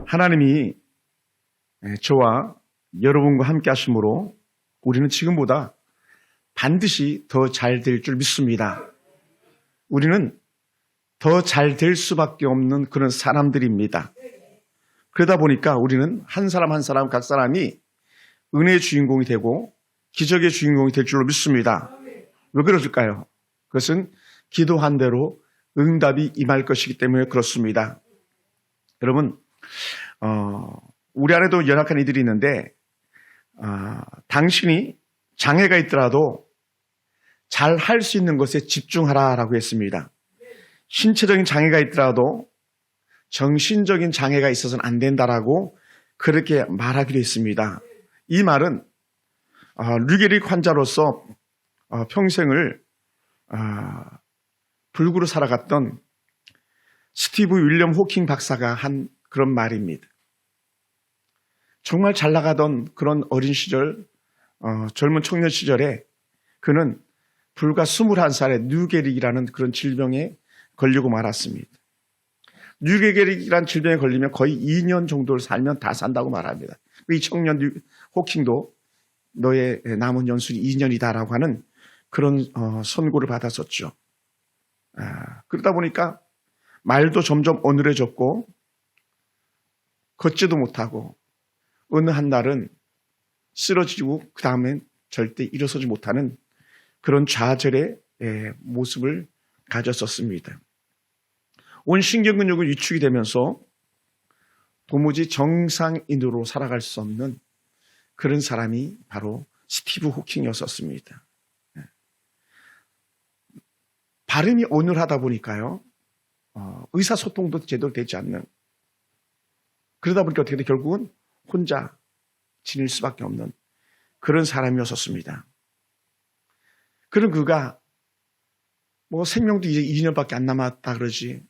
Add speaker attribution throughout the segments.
Speaker 1: 하나님이 저와 여러분과 함께 하심으로 우리는 지금보다 반드시 더 잘 될 줄 믿습니다. 우리는 더 잘 될 수밖에 없는 그런 사람들입니다. 그러다 보니까 우리는 한 사람 한 사람 각 사람이 은혜의 주인공이 되고 기적의 주인공이 될 줄로 믿습니다. 왜 그럴까요? 그것은 기도한 대로 응답이 임할 것이기 때문에 그렇습니다. 여러분, 우리 안에도 연약한 이들이 있는데 당신이 장애가 있더라도 잘 할 수 있는 것에 집중하라라고 했습니다. 신체적인 장애가 있더라도 정신적인 장애가 있어서는 안 된다라고 그렇게 말하기로 했습니다. 이 말은 류게릭 환자로서 평생을 불구로 살아갔던 스티브 윌리엄 호킹 박사가 한 그런 말입니다. 정말 잘 나가던 그런 어린 시절, 젊은 청년 시절에 그는 불과 21살에 류게릭이라는 그런 질병에 걸리고 말았습니다. 류게릭이라는 질병에 걸리면 거의 2년 정도를 살면 다 산다고 말합니다. 이 청년 호킹도 너의 남은 연술이 2년이다라고 하는 그런 선고를 받았었죠. 그러다 보니까 말도 점점 어눌해졌고 걷지도 못하고 어느 한 날은 쓰러지고 그 다음엔 절대 일어서지 못하는 그런 좌절의 모습을 가졌었습니다. 온 신경근육은 위축이 되면서 도무지 정상인으로 살아갈 수 없는 그런 사람이 바로 스티브 호킹이었었습니다. 발음이 어눌하다 보니까요, 의사소통도 제대로 되지 않는, 그러다 보니까 어떻게 돼? 결국은 혼자 지낼 수밖에 없는 그런 사람이었었습니다. 그런 그가 생명도 이제 2년밖에 안 남았다 그러지,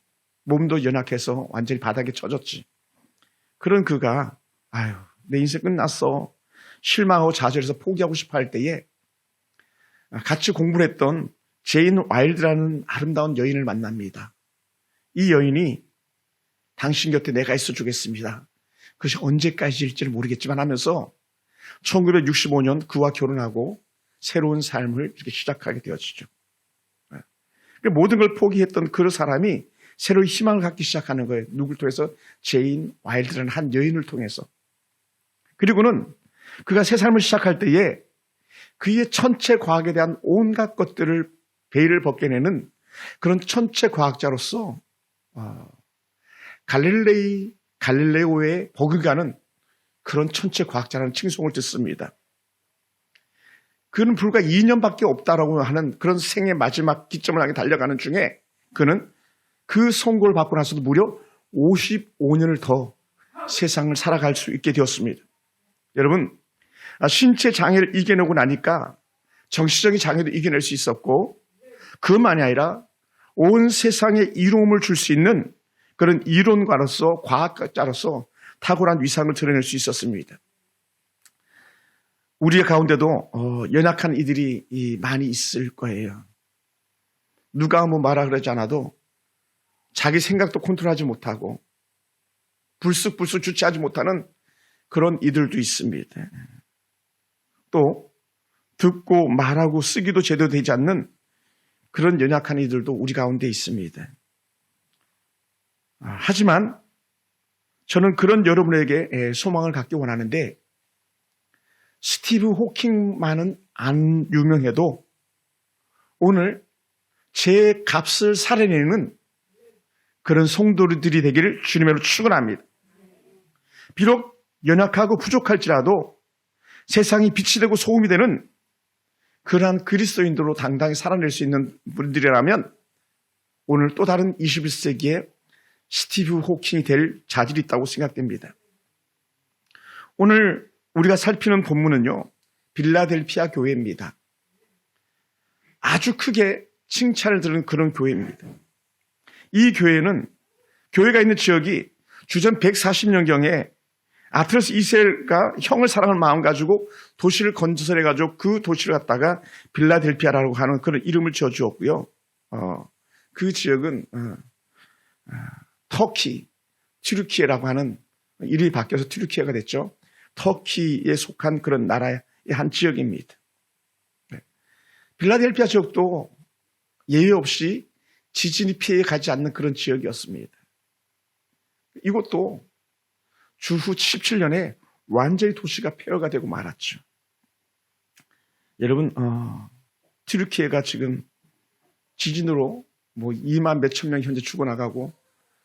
Speaker 1: 몸도 연약해서 완전히 바닥에 쳐졌지. 그런 그가 내 인생 끝났어, 실망하고 좌절해서 포기하고 싶어 할 때에 같이 공부를 했던 제인 와일드라는 아름다운 여인을 만납니다. 이 여인이 당신 곁에 내가 있어 주겠습니다. 그것이 언제까지일지는 모르겠지만 하면서 1965년 그와 결혼하고 새로운 삶을 이렇게 시작하게 되었죠. 모든 걸 포기했던 그 사람이 새로운 희망을 갖기 시작하는 거예요. 누굴 통해서? 제인 와일드라는 한 여인을 통해서. 그리고는 그가 새 삶을 시작할 때에 그의 천체 과학에 대한 온갖 것들을 베일을 벗겨내는 그런 천체 과학자로서 갈릴레오의 버금가는 그런 천체 과학자라는 칭송을 듣습니다. 그는 불과 2년밖에 없다라고 하는 그런 생의 마지막 기점을 향해 달려가는 중에 그는 그 선고를 받고 나서도 무려 55년을 더 세상을 살아갈 수 있게 되었습니다. 여러분, 신체 장애를 이겨내고 나니까 정신적인 장애도 이겨낼 수 있었고, 그뿐만이 아니라 온 세상에 이로움을 줄 수 있는 그런 이론가로서, 과학자로서 탁월한 위상을 드러낼 수 있었습니다. 우리 가운데도 연약한 이들이 많이 있을 거예요. 누가 뭐 말하 그러지 않아도 자기 생각도 컨트롤하지 못하고 불쑥불쑥 주체하지 못하는 그런 이들도 있습니다. 또 듣고 말하고 쓰기도 제대로 되지 않는 그런 연약한 이들도 우리 가운데 있습니다. 하지만 저는 그런 여러분에게 소망을 갖기 원하는데, 스티브 호킹만은 안 유명해도 오늘 제 값을 살해내는 그런 성도들이 되기를 주님으로 축원합니다. 비록 연약하고 부족할지라도 세상이 빛이 되고 소음이 되는 그러한 그리스도인들로 당당히 살아낼 수 있는 분들이라면 오늘 또 다른 21세기의 스티브 호킹이 될 자질이 있다고 생각됩니다. 오늘 우리가 살피는 본문은요, 빌라델피아 교회입니다. 아주 크게 칭찬을 들은 그런 교회입니다. 이 교회는, 교회가 있는 지역이 주전 140년경에 아트로스 2세가 형을 사랑하는 마음 가지고 도시를 건설해가지고 그 도시를 갖다가 빌라델피아라고 하는 그런 이름을 지어주었고요. 그 지역은 터키, 튀르키예라고 하는 이름이 바뀌어서 튀르키예가 됐죠. 터키에 속한 그런 나라의 한 지역입니다. 필라델피아 지역도 예외 없이 지진이 피해 가지 않는 그런 지역이었습니다. 이것도 주후 17년에 완전히 도시가 폐허가 되고 말았죠. 여러분, 튀르키예가 지금 지진으로 뭐 2만 몇천 명 현재 죽어나가고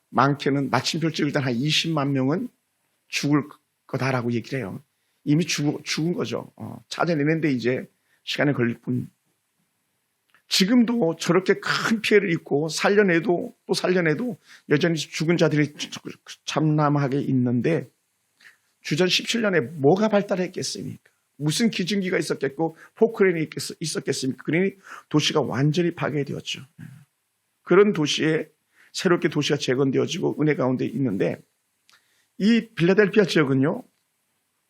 Speaker 1: 많게는 마침표 찍을 때 한 20만 명은 죽을 거다라고 얘기를 해요. 이미 죽은 거죠. 찾아내는데 이제 시간이 걸릴 뿐. 지금도 저렇게 큰 피해를 입고 살려내도 또 살려내도 여전히 죽은 자들이 참남하게 있는데 주전 17년에 뭐가 발달했겠습니까? 무슨 기증기가 있었겠고 포크레인이 있었겠습니까? 그러니 도시가 완전히 파괴되었죠. 그런 도시에 새롭게 도시가 재건되어지고 은혜 가운데 있는데 이 필라델피아 지역은요.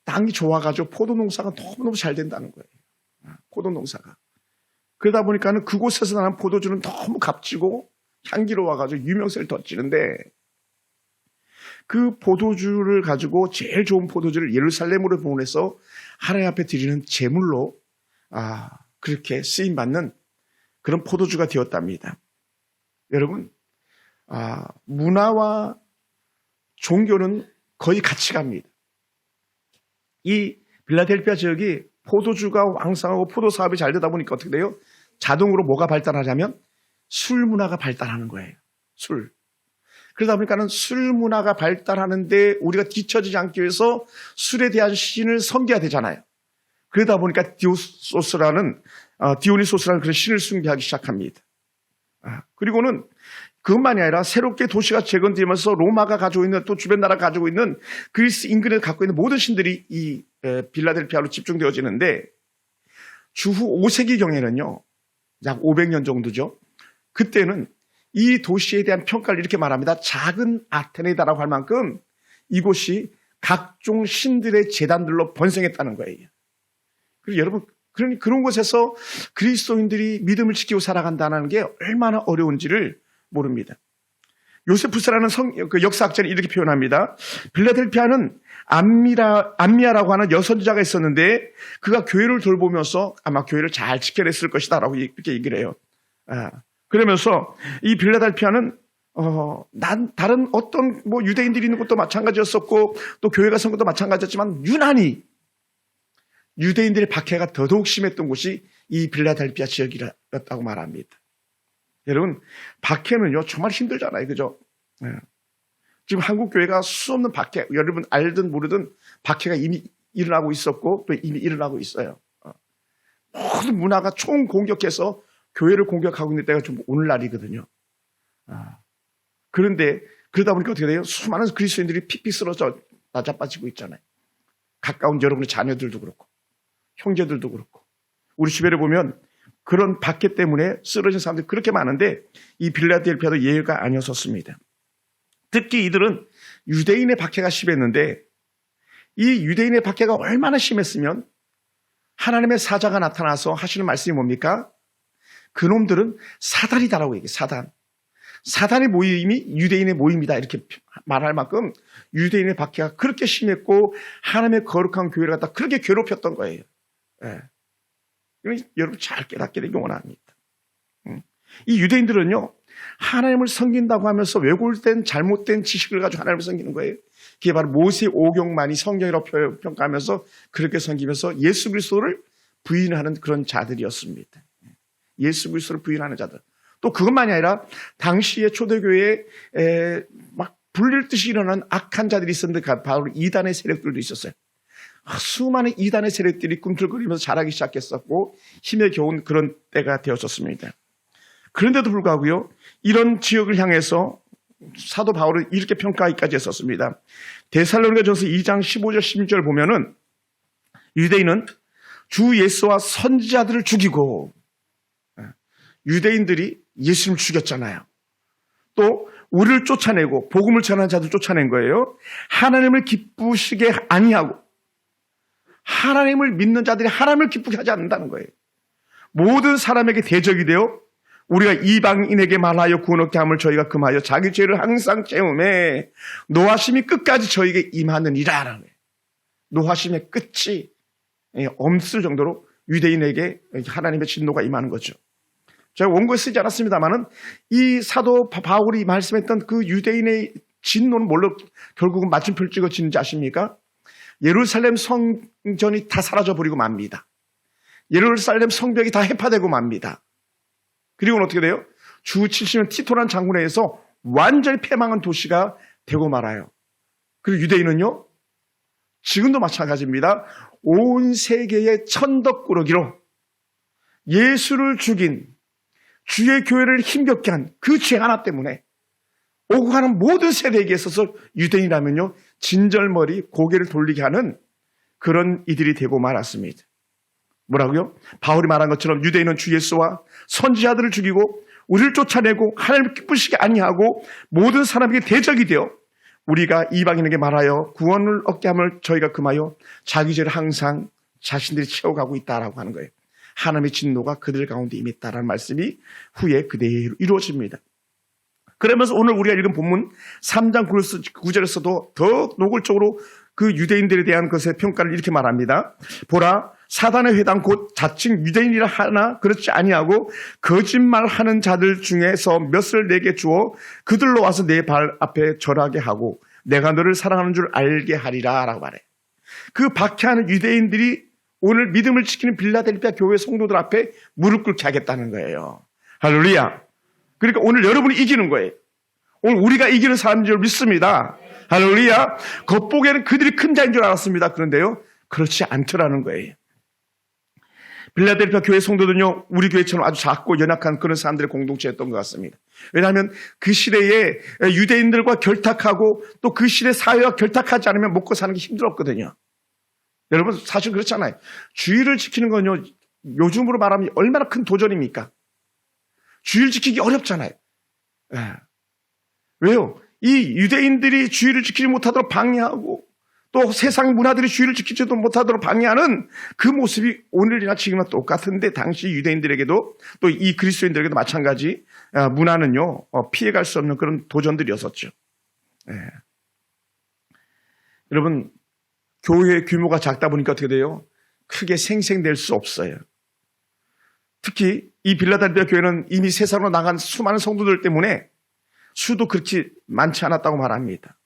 Speaker 1: 땅이 좋아가지고 포도 농사가 너무너무 잘 된다는 거예요. 포도 농사가. 그러다 보니까는 그곳에서 나는 포도주는 너무 값지고 향기로워가지고 유명세를 덧지는데 그 포도주를 가지고 제일 좋은 포도주를 예루살렘으로 보내서 하나님 앞에 드리는 제물로 그렇게 쓰임받는 그런 포도주가 되었답니다. 여러분, 문화와 종교는 거의 같이 갑니다. 이 필라델피아 지역이 포도주가 왕성하고 포도 사업이 잘 되다 보니까 어떻게 돼요? 자동으로 뭐가 발달하냐면 술 문화가 발달하는 거예요. 술. 그러다 보니까는 술 문화가 발달하는데 우리가 뒤처지지 않기 위해서 술에 대한 신을 섬겨야 되잖아요. 그러다 보니까 디오니소스라는 그런 신을 숭배하기 시작합니다. 그리고는 그것만이 아니라 새롭게 도시가 재건되면서 로마가 가지고 있는 또 주변 나라가 가지고 있는 그리스 인근에 갖고 있는 모든 신들이 이 필라델피아로 집중되어지는데 주후 5세기경에는요. 약 500년 정도죠. 그때는 이 도시에 대한 평가를 이렇게 말합니다. 작은 아테네다라고 할 만큼 이곳이 각종 신들의 재단들로 번성했다는 거예요. 그리고 여러분, 그런 곳에서 그리스도인들이 믿음을 지키고 살아간다는 게 얼마나 어려운지를 모릅니다. 요세푸스라는 그 역사학자는 이렇게 표현합니다. 필라델피아는 암미아라고 하는 여선자가 있었는데 그가 교회를 돌보면서 아마 교회를 잘 지켜냈을 것이다 라고 이렇게 얘기를 해요. 그러면서 이 필라델피아는 다른 어떤 유대인들이 있는 것도 마찬가지였었고 또 교회가 선 것도 마찬가지였지만 유난히 유대인들의 박해가 더더욱 심했던 곳이 이 필라델피아 지역이었다고 말합니다. 여러분, 박해는요, 정말 힘들잖아요. 그죠? 지금 한국 교회가 수없는 박해, 여러분 알든 모르든 박해가 이미 일어나고 있었고 또 이미 일어나고 있어요. 모든 문화가 총 공격해서 교회를 공격하고 있는 때가 좀 오늘날이거든요. 그런데 그러다 보니까 어떻게 돼요? 수많은 그리스도인들이 픽픽 쓰러져 낮아빠지고 있잖아요. 가까운 여러분의 자녀들도 그렇고 형제들도 그렇고 우리 주변에 보면 그런 박해 때문에 쓰러진 사람들이 그렇게 많은데 이 필라델피아도 예외가 아니었었습니다. 특히 이들은 유대인의 박해가 심했는데 이 유대인의 박해가 얼마나 심했으면 하나님의 사자가 나타나서 하시는 말씀이 뭡니까? 그놈들은 사단이다라고 얘기해요. 사단. 사단의 모임이 유대인의 모임이다 이렇게 말할 만큼 유대인의 박해가 그렇게 심했고 하나님의 거룩한 교회를 갖다 그렇게 괴롭혔던 거예요. 예. 여러분 잘 깨닫게 되기 원합니다. 이 유대인들은요. 하나님을 섬긴다고 하면서 왜곡된 잘못된 지식을 가지고 하나님을 섬기는 거예요. 그게 바로 모세 오경만이 성경이라고 평가하면서 그렇게 섬기면서 예수 그리스도를 부인하는 그런 자들이었습니다. 예수 그리스도를 부인하는 자들. 또 그것만이 아니라 당시의 초대교회에 막 불릴 듯이 일어난 악한 자들이 있었는데 바로 이단의 세력들도 있었어요. 수많은 이단의 세력들이 꿈틀거리면서 자라기 시작했었고 힘에 겨운 그런 때가 되었었습니다. 그런데도 불구하고요. 이런 지역을 향해서 사도 바울은 이렇게 평가하기까지 했었습니다. 데살로니가전서 2장 15절 16절 보면은 유대인은 주 예수와 선지자들을 죽이고 유대인들이 예수님을 죽였잖아요. 또 우리를 쫓아내고 복음을 전하는 자들 쫓아낸 거예요. 하나님을 기쁘시게 아니하고 하나님을 믿는 자들이 하나님을 기쁘게 하지 않는다는 거예요. 모든 사람에게 대적이 되어 우리가 이방인에게 말하여 구원 얻게 함을 저희가 금하여 자기 죄를 항상 채우매 노하심이 끝까지 저에게 임하느니라. 노하심의 끝이 없을 정도로 유대인에게 하나님의 진노가 임하는 거죠. 제가 원고에 쓰지 않았습니다만은 이 사도 바울이 말씀했던 그 유대인의 진노는 뭘로 결국은 맞춤표를 찍어지는지 아십니까? 예루살렘 성전이 다 사라져버리고 맙니다. 예루살렘 성벽이 다 해파되고 맙니다. 그리고는 어떻게 돼요? 주 70년 티토란 장군에 의해서 완전히 패망한 도시가 되고 말아요. 그리고 유대인은요, 지금도 마찬가지입니다. 온 세계의 천덕꾸러기로 예수를 죽인 주의 교회를 힘겹게 한 그 죄 하나 때문에 오고 가는 모든 세대에게 있어서 유대인이라면요, 진절머리 고개를 돌리게 하는 그런 이들이 되고 말았습니다. 뭐라고요? 바울이 말한 것처럼 유대인은 주 예수와 선지자들을 죽이고 우리를 쫓아내고 하나님을 기쁘시게 아니하고 모든 사람에게 대적이 되어 우리가 이방인에게 말하여 구원을 얻게 함을 저희가 금하여 자기 죄를 항상 자신들이 채워가고 있다라고 하는 거예요. 하나님의 진노가 그들 가운데 임했다라는 말씀이 후에 그대로 이루어집니다. 그러면서 오늘 우리가 읽은 본문 3장 9절에서도 더 노골적으로 그 유대인들에 대한 것의 평가를 이렇게 말합니다. 보라, 사단의 회당 곧 자칭 유대인이라 하나 그렇지 아니하고 거짓말하는 자들 중에서 몇을 내게 주어 그들로 와서 내 발 앞에 절하게 하고 내가 너를 사랑하는 줄 알게 하리라 라고 말해. 그 박해하는 유대인들이 오늘 믿음을 지키는 빌라델피아 교회 성도들 앞에 무릎 꿇게 하겠다는 거예요. 할렐루야. 그러니까 오늘 여러분이 이기는 거예요. 오늘 우리가 이기는 사람인 줄 믿습니다. 할렐루야. 겉보기에는 그들이 큰 자인 줄 알았습니다. 그런데요, 그렇지 않더라는 거예요. 빌라델피아 교회 성도들은요, 우리 교회처럼 아주 작고 연약한 그런 사람들의 공동체였던 것 같습니다. 왜냐하면 그 시대에 유대인들과 결탁하고 또 그 시대 사회와 결탁하지 않으면 먹고 사는 게 힘들었거든요. 여러분 사실 그렇잖아요. 주의를 지키는 건요, 요즘으로 말하면 얼마나 큰 도전입니까? 주의를 지키기 어렵잖아요. 네. 왜요? 이 유대인들이 주의를 지키지 못하도록 방해하고 또 세상 문화들이 주의를 지키지도 못하도록 방해하는 그 모습이 오늘이나 지금이나 똑같은데 당시 유대인들에게도 또 이 그리스도인들에게도 마찬가지 문화는요, 피해갈 수 없는 그런 도전들이었었죠. 네. 여러분, 교회의 규모가 작다 보니까 어떻게 돼요? 크게 생생될 수 없어요. 특히 이 빌라델피아 교회는 이미 세상으로 나간 수많은 성도들 때문에 수도 그렇게 많지 않았다고 말합니다.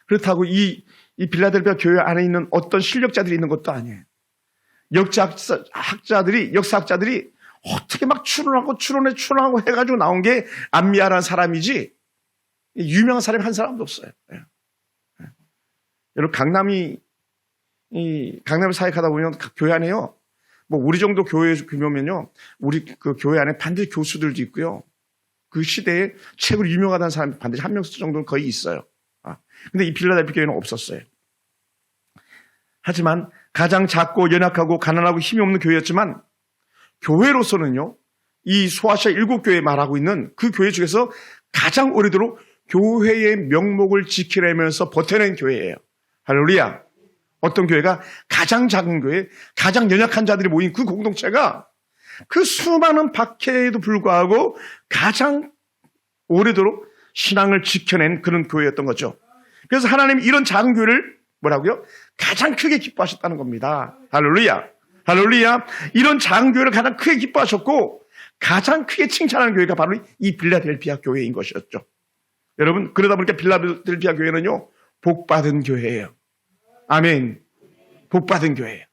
Speaker 1: 그렇다고 이 빌라델피아 교회 안에 있는 어떤 실력자들이 있는 것도 아니에요. 역사학자들이 어떻게 막 추론하고 해가지고 나온 게 암미아라는 사람이지 유명한 사람이 한 사람도 없어요. 여러분, 강남에 사역하다 보면 교회 안에요, 뭐 우리 정도 교회 규모면요, 우리 그 교회 안에 반드시 교수들도 있고요, 그 시대에 책으로 유명하다는 사람이 반드시 한 명 정도는 거의 있어요. 근데 이 빌라델피아 교회는 없었어요. 하지만 가장 작고 연약하고 가난하고 힘이 없는 교회였지만 교회로서는요, 이 소아시아 7교회 말하고 있는 그 교회 중에서 가장 오래도록 교회의 명목을 지키려면서 버텨낸 교회예요. 할렐루야. 어떤 교회가 가장 작은 교회, 가장 연약한 자들이 모인 그 공동체가 그 수많은 박해에도 불구하고 가장 오래도록 신앙을 지켜낸 그런 교회였던 거죠. 그래서 하나님이 이런 작은 교회를 뭐라고요? 가장 크게 기뻐하셨다는 겁니다. 할렐루야. 할렐루야. 이런 작은 교회를 가장 크게 기뻐하셨고 가장 크게 칭찬하는 교회가 바로 이 빌라델피아 교회인 것이었죠. 여러분, 그러다 보니까 빌라델피아 교회는요, 복받은 교회예요. 아멘. 복받은 교회예요.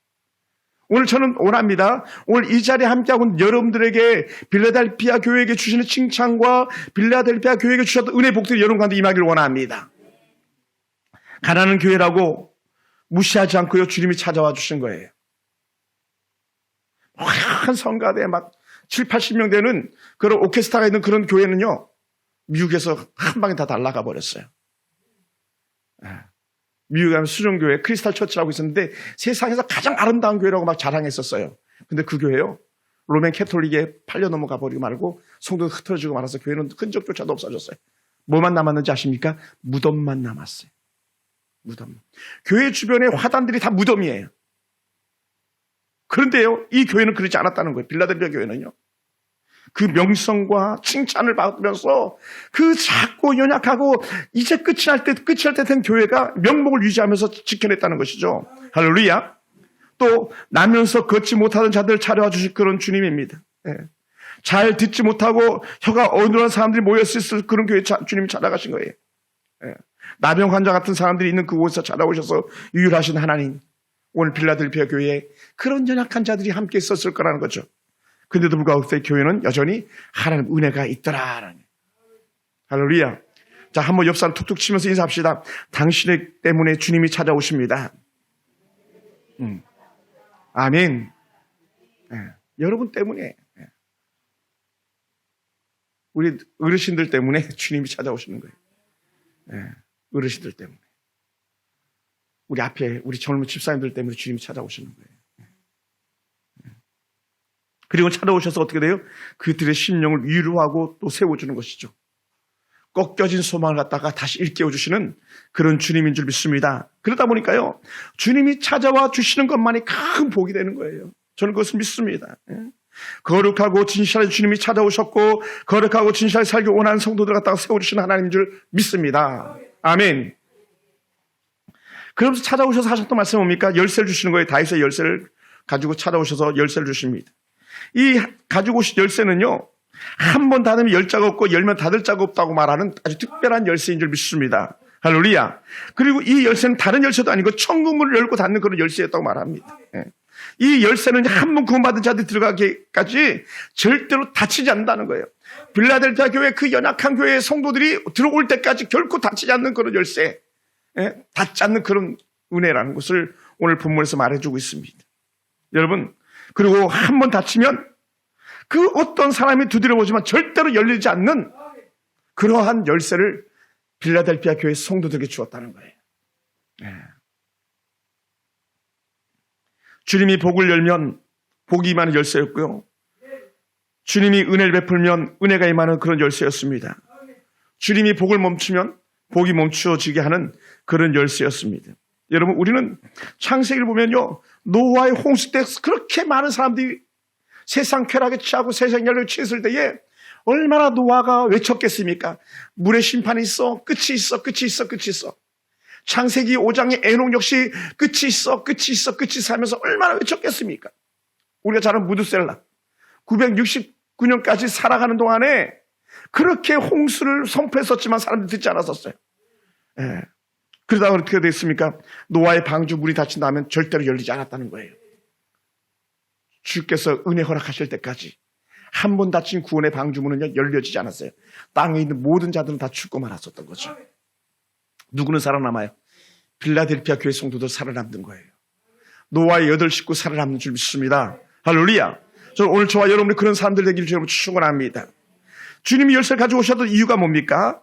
Speaker 1: 오늘 저는 원합니다. 오늘 이 자리에 함께하고 있는 여러분들에게 빌라델피아 교회에게 주시는 칭찬과 빌라델피아 교회에게 주셨던 은혜 복들이 여러분 가운데 임하기를 원합니다. 가난한 교회라고 무시하지 않고요, 주님이 찾아와 주신 거예요. 한 성가대 막 7, 80명 되는 그런 오케스트라가 있는 그런 교회는요, 미국에서 한 방에 다 날아가 버렸어요. 미국에 가면 수정교회 크리스탈 처치라고 있었는데 세상에서 가장 아름다운 교회라고 막 자랑했었어요. 근데 그 교회요, 로맨 캐톨릭에 팔려 넘어가 버리고 말고 성도가 흩어지고 말아서 교회는 흔적조차도 없어졌어요. 뭐만 남았는지 아십니까? 무덤만 남았어요. 무덤. 교회 주변의 화단들이 다 무덤이에요. 그런데요, 이 교회는 그렇지 않았다는 거예요. 빌라델피아 교회는요. 그 명성과 칭찬을 받으면서 그 작고 연약하고 이제 끝이 날 때 된 교회가 명목을 유지하면서 지켜냈다는 것이죠. 할렐루야. 또 나면서 걷지 못하는 자들을 찾아와 주실 그런 주님입니다. 예. 잘 듣지 못하고 혀가 어눌한 사람들이 모였을 그런 교회 주님이 찾아가신 거예요. 예. 나병 환자 같은 사람들이 있는 그곳에서 찾아오셔서 유일하신 하나님, 오늘 빌라델피아 교회에 그런 연약한 자들이 함께 있었을 거라는 거죠. 근데도 불구하고 그때 교회는 여전히 하나님 은혜가 있더라. 할렐루야. 자, 한번 옆 사람 툭툭 치면서 인사합시다. 당신의 때문에 주님이 찾아오십니다. 아멘. 예. 여러분 때문에, 우리 어르신들 때문에 주님이 찾아오시는 거예요. 예. 어르신들 때문에. 우리 앞에 우리 젊은 집사님들 때문에 주님이 찾아오시는 거예요. 그리고 찾아오셔서 어떻게 돼요? 그들의 심령을 위로하고 또 세워주는 것이죠. 꺾여진 소망을 갖다가 다시 일깨워주시는 그런 주님인 줄 믿습니다. 그러다 보니까요, 주님이 찾아와 주시는 것만이 큰 복이 되는 거예요. 저는 그것을 믿습니다. 거룩하고 진실한 주님이 찾아오셨고, 거룩하고 진실하게 살기 원하는 성도들 갖다가 세워주시는 하나님인 줄 믿습니다. 아멘. 그러면서 찾아오셔서 하셨던 말씀은 뭡니까? 열쇠를 주시는 거예요. 다윗의 열쇠를 가지고 찾아오셔서 열쇠를 주십니다. 이 가지고 오신 열쇠는요, 한 번 닫으면 열 자가 없고 열면 닫을 자가 없다고 말하는 아주 특별한 열쇠인 줄 믿습니다. 할렐루야. 그리고 이 열쇠는 다른 열쇠도 아니고 천국문을 열고 닫는 그런 열쇠였다고 말합니다. 이 열쇠는 한 번 구원받은 자들이 들어가기까지 절대로 닫히지 않는다는 거예요. 빌라델피아 교회 그 연약한 교회의 성도들이 들어올 때까지 결코 닫히지 않는 그런 열쇠, 닫지 않는 그런 은혜라는 것을 오늘 본문에서 말해주고 있습니다. 여러분, 그리고 한 번 닫히면 그 어떤 사람이 두드려보지만 절대로 열리지 않는 그러한 열쇠를 빌라델피아 교회 성도들에게 주었다는 거예요. 주님이 복을 열면 복이 임하는 열쇠였고요. 주님이 은혜를 베풀면 은혜가 임하는 그런 열쇠였습니다. 주님이 복을 멈추면 복이 멈추어지게 하는 그런 열쇠였습니다. 여러분, 우리는 창세기를 보면요, 노아의 홍수 때 그렇게 많은 사람들이 세상 쾌락에 취하고 세상 연락에 취했을 때에 얼마나 노아가 외쳤겠습니까? 물의 심판이 있어, 끝이 있어, 끝이 있어, 끝이 있어. 창세기 5장의 에녹 역시 끝이 있어, 끝이 있어, 끝이 있어 하면서 얼마나 외쳤겠습니까? 우리가 잘 아는 무드셀라 969년까지 살아가는 동안에 그렇게 홍수를 선포했었지만 사람들이 듣지 않았었어요. 그러다가 어떻게 됐습니까? 노아의 방주 문이 닫힌 다음에 절대로 열리지 않았다는 거예요. 주께서 은혜 허락하실 때까지 한 번 닫힌 구원의 방주문은 열려지지 않았어요. 땅에 있는 모든 자들은 다 죽고 말았었던 거죠. 누구는 살아남아요? 빌라델피아 교회 성도들 살아남는 거예요. 노아의 8 식구 살아남는 줄 믿습니다. 할렐루야. 저는 오늘 저와 여러분이 그런 사람들 되기를 여러분 축원합니다. 주님이 열쇠를 가지고 오셨던 이유가 뭡니까?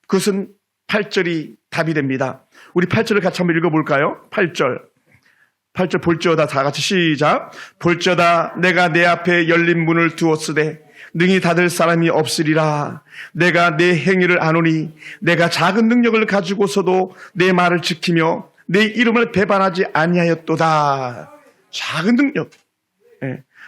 Speaker 1: 그것은 8절이 답이 됩니다. 우리 8절을 같이 한번 읽어볼까요? 8절 볼지어다, 다 같이 시작. 볼지어다 내가 내 앞에 열린 문을 두었으되 능히 닫을 사람이 없으리라. 내가 내 행위를 아노니 내가 작은 능력을 가지고서도 내 말을 지키며 내 이름을 배반하지 아니하였도다. 작은 능력.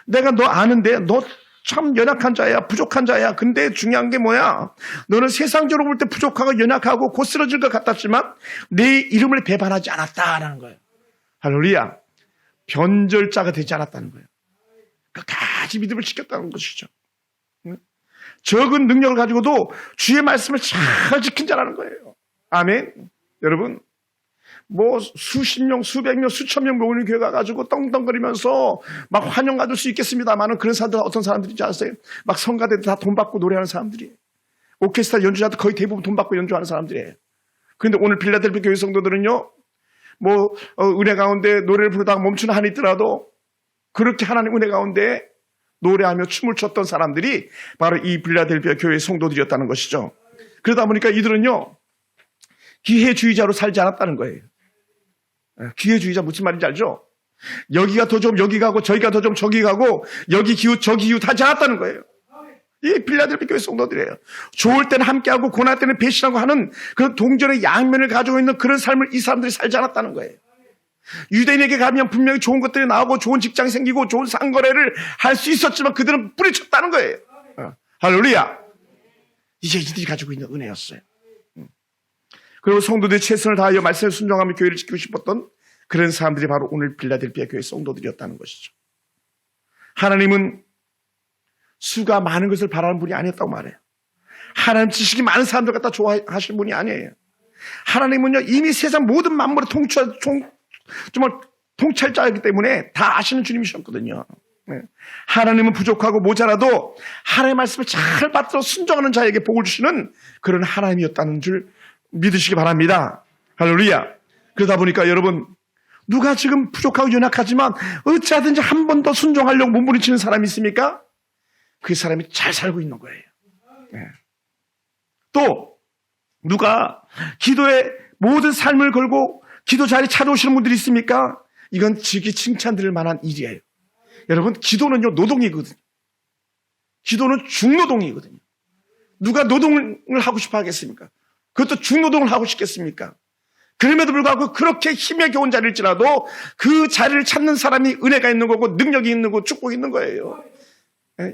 Speaker 1: 내가 너 아는데 너 참 연약한 자야, 부족한 자야. 근데 중요한 게 뭐야? 너는 세상적으로 볼 때 부족하고 연약하고 곧쓰러질 것 같았지만 내 이름을 배반하지 않았다라는 거예요. 할렐루야. 변절자가 되지 않았다는 거예요. 끝까지 믿음을 지켰다는 것이죠. 적은 능력을 가지고도 주의 말씀을 잘 지킨 자라는 거예요. 아멘. 여러분, 뭐 수십 명, 수백 명, 수천 명 모이는 교회 가가지고 떵떵거리면서 막 환영 받을 수 있겠습니다만은 그런 사람들 어떤 사람들인지 아세요? 막 성가대도 다 돈 받고 노래하는 사람들이에요. 오케스트라 연주자도 거의 대부분 돈 받고 연주하는 사람들이에요. 그런데 오늘 빌라델피아 교회 성도들은요, 뭐 은혜 가운데 노래를 부르다가 멈추는 한이 있더라도 그렇게 하나님 은혜 가운데 노래하며 춤을 췄던 사람들이 바로 이 빌라델피아 교회 성도들이었다는 것이죠. 그러다 보니까 이들은요, 기회주의자로 살지 않았다는 거예요. 기회주의자 무슨 말인지 알죠? 여기가 더 좀 여기 가고 저기가 더 좀 저기 가고 여기 기웃 저기 기웃 하지 않았다는 거예요. 이 빌라델피아 교회 성도들이에요. 좋을 때는 함께하고 고날 때는 배신하고 하는 그런 동전의 양면을 가지고 있는 그런 삶을 이 사람들이 살지 않았다는 거예요. 유대인에게 가면 분명히 좋은 것들이 나오고 좋은 직장이 생기고 좋은 상거래를 할 수 있었지만 그들은 뿌리쳤다는 거예요. 할렐루야. 이제 이들이 가지고 있는 은혜였어요. 그리고 성도들이 최선을 다하여 말씀에 순종하며 교회를 지키고 싶었던 그런 사람들이 바로 오늘 빌라델피아 교회 성도들이었다는 것이죠. 하나님은 수가 많은 것을 바라는 분이 아니었다고 말해요. 하나님 지식이 많은 사람들 갖다 좋아하시는 분이 아니에요. 하나님은요, 이미 세상 모든 만물을 정말 통찰자이기 때문에 다 아시는 주님이셨거든요. 하나님은 부족하고 모자라도 하나님의 말씀을 잘 받들어 순종하는 자에게 복을 주시는 그런 하나님이었다는 줄 믿으시기 바랍니다. 할렐루야. 그러다 보니까 여러분, 누가 지금 부족하고 연약하지만 어찌하든지 한 번 더 순종하려고 몸부림치는 사람이 있습니까? 그 사람이 잘 살고 있는 거예요. 또 누가 기도에 모든 삶을 걸고 기도 자리 찾아오시는 분들이 있습니까? 이건 지기 칭찬드릴 만한 일이에요. 여러분, 기도는요, 노동이거든요. 기도는 중노동이거든요. 누가 노동을 하고 싶어 하겠습니까? 그것도 중노동을 하고 싶겠습니까? 그럼에도 불구하고 그렇게 힘에 겨운 자리일지라도 그 자리를 찾는 사람이 은혜가 있는 거고 능력이 있는 거고 축복이 있는 거예요.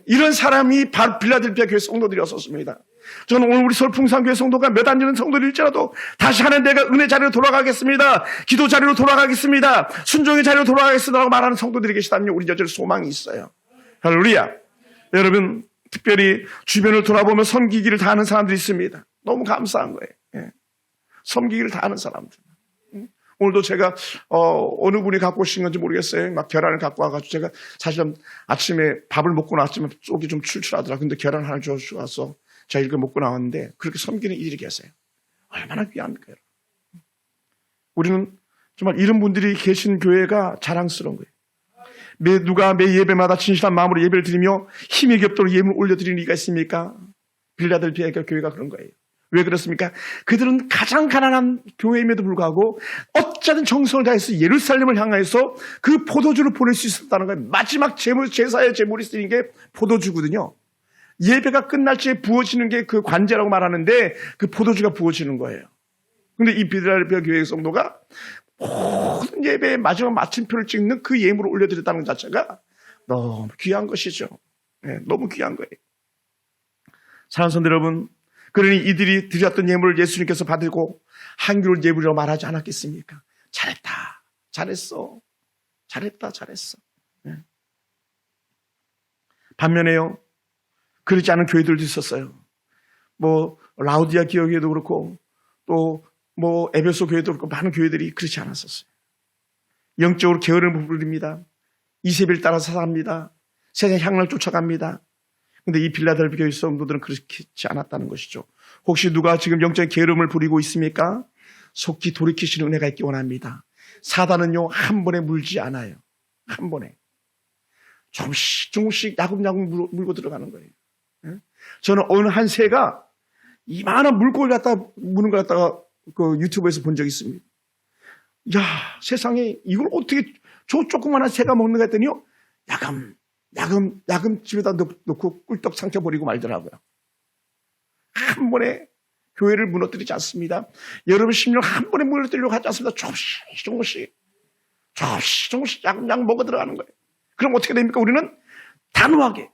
Speaker 1: 이런 사람이 바로 빌라델피아 교회 성도들이었었습니다. 저는 오늘 우리 서울풍산교회 성도가 몇 안 되는 성도일지라도 다시 하는 내가 은혜 자리로 돌아가겠습니다. 기도 자리로 돌아가겠습니다. 순종의 자리로 돌아가겠습니다. 라고 말하는 성도들이 계시다면 우리 여전히 소망이 있어요. 할렐루야. 여러분, 특별히 주변을 돌아보며 섬기기를 다하는 사람들이 있습니다. 너무 감사한 거예요. 섬기기를 다하는 사람들. 오늘도 제가 어느 분이 갖고 오신 건지 모르겠어요. 막 계란을 갖고 와가지고 제가 사실은 아침에 밥을 먹고 나왔지만 속이 좀 출출하더라. 근데 계란 하나 줘서 제가 이렇게 먹고 나왔는데 그렇게 섬기는 이들이 계세요. 얼마나 귀합니까, 여러분. 우리는 정말 이런 분들이 계신 교회가 자랑스러운 거예요. 누가 매 예배마다 진실한 마음으로 예배를 드리며 힘이 겹도록 예물을 올려드리는 이가 있습니까? 빌라델피아 교회가 그런 거예요. 왜 그렇습니까? 그들은 가장 가난한 교회임에도 불구하고 어쩌든 정성을 다해서 예루살렘을 향해서 그 포도주를 보낼 수 있었다는 거예요. 마지막 제사의 제물이 쓰인 게 포도주거든요. 예배가 끝날 때 부어지는 게 그 관제라고 말하는데 그 포도주가 부어지는 거예요. 근데 이 빌라델피아 교회 성도가 모든 예배의 마지막 마침표를 찍는 그 예물을 올려드렸다는 것 자체가 너무 귀한 것이죠. 네, 너무 귀한 거예요. 사랑하는 성도 여러분, 그러니 이들이 드렸던 예물을 예수님께서 받고 한결 예물이라고 말하지 않았겠습니까? 잘했다, 잘했어, 잘했다, 잘했어. 네. 반면에요, 그렇지 않은 교회들도 있었어요. 라우디아 교회도 그렇고 또 에베소 교회도 그렇고 많은 교회들이 그렇지 않았었어요. 영적으로 게으름을 부립니다. 이세벨 따라서 삽니다. 세상 향락을 쫓아갑니다. 근데 이 빌라델피아 교회 성도들은 그렇지 않았다는 것이죠. 혹시 누가 지금 영적인 게으름을 부리고 있습니까? 속히 돌이키시는 은혜가 있기 원합니다. 사단은요, 한 번에 물지 않아요. 한 번에. 조금씩 야금야금 물고 들어가는 거예요. 저는 어느 한 새가 이만한 물고기를 갖다가 무는 걸 갖다가 그 유튜브에서 본 적이 있습니다. 야, 세상에 이걸 어떻게 저 조그만한 새가 먹는가 했더니요, 야금 집에다 놓고 꿀떡 삼켜버리고 말더라고요. 한 번에 교회를 무너뜨리지 않습니다. 여러분 심령 한 번에 무너뜨리려고 하지 않습니다. 조금씩 야금 먹어 들어가는 거예요. 그럼 어떻게 됩니까? 우리는 단호하게